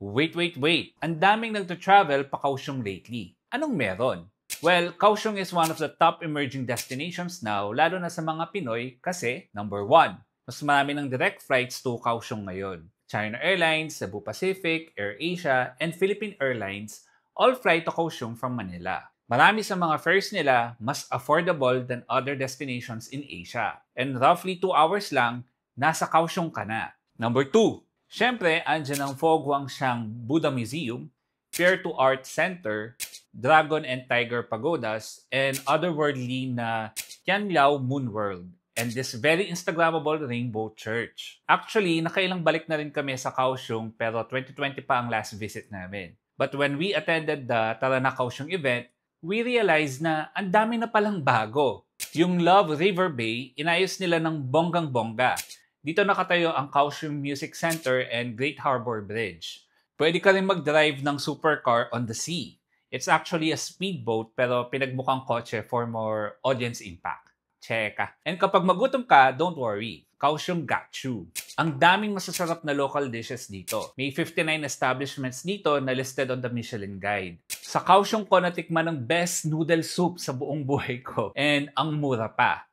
Wait. Ang daming nagto-travel pa Kaohsiung lately. Anong meron? Well, Kaohsiung is one of the top emerging destinations now, lalo na sa mga Pinoy kasi, number one, mas marami ng direct flights to Kaohsiung ngayon. China Airlines, Cebu Pacific, AirAsia, and Philippine Airlines all fly to Kaohsiung from Manila. Marami sa mga fares nila mas affordable than other destinations in Asia. And roughly 2 hours lang, nasa Kaohsiung ka na. Number 2, syempre, andyan ang Fo Guangxiang Buddha Museum, Pier to Art Center, Dragon and Tiger Pagodas, and otherworldly na Tianliao Moon World, and this very Instagrammable Rainbow Church. Actually, nakailang balik na rin kami sa Kaohsiung pero 2020 pa ang last visit namin. But when we attended the Tara na Kaohsiung event, we realized na ang dami na palang bago. Yung Love River Bay, inayos nila ng bonggang-bongga. Dito nakatayo ang Kaohsiung Music Center and Great Harbor Bridge. Pwede ka rin mag-drive ng supercar on the sea. It's actually a speedboat pero pinagmukhang kotse for more audience impact. Cheka. And kapag magutom ka, don't worry. Kaohsiung got you. Ang daming masasarap na local dishes dito. May 59 establishments dito na listed on the Michelin Guide. Sa Kaohsiung ko natikman ng best noodle soup sa buong buhay ko. And ang mura pa.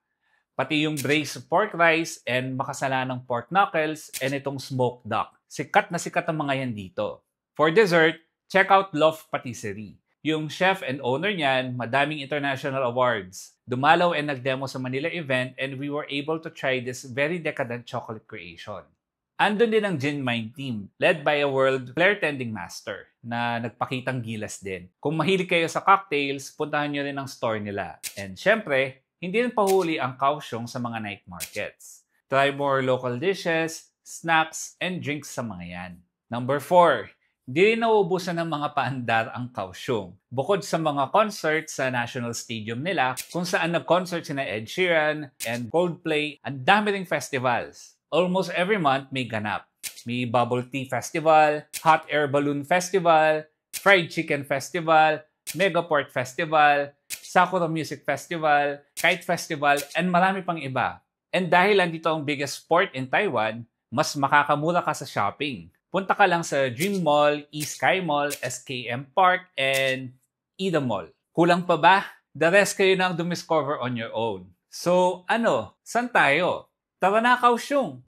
Pati yung braised pork rice and makasalanang pork knuckles and itong smoked duck. Sikat na sikat ang mga yan dito. For dessert, check out Love Patisserie. Yung chef and owner niyan, madaming international awards. Dumalaw and nagdemo sa Manila event and we were able to try this very decadent chocolate creation. Andun din ang Gin Mine team, led by a world flair tending master na nagpakitang gilas din. Kung mahilig kayo sa cocktails, puntahan nyo rin ang store nila. And syempre, hindi rin pahuli ang Kaohsiung sa mga night markets. Try more local dishes, snacks, and drinks sa mga yan. Number 4, di rin nauubusan ng mga paandar ang Kaohsiung. Bukod sa mga concerts sa National Stadium nila, kung saan nag-concert sina Ed Sheeran and Coldplay, ang dami ring festivals. Almost every month may ganap. May Bubble Tea Festival, Hot Air Balloon Festival, Fried Chicken Festival, Megaport Festival, Sakura Music Festival, Kite Festival, and marami pang iba. And dahil andito ang biggest port in Taiwan, mas makakamura ka sa shopping. Punta ka lang sa Dream Mall, eSky Mall, SKM Park, and Ida Mall. Kulang pa ba? The rest kayo nang dumiscover on your own. So, saan tayo? Tara na Kaohsiung!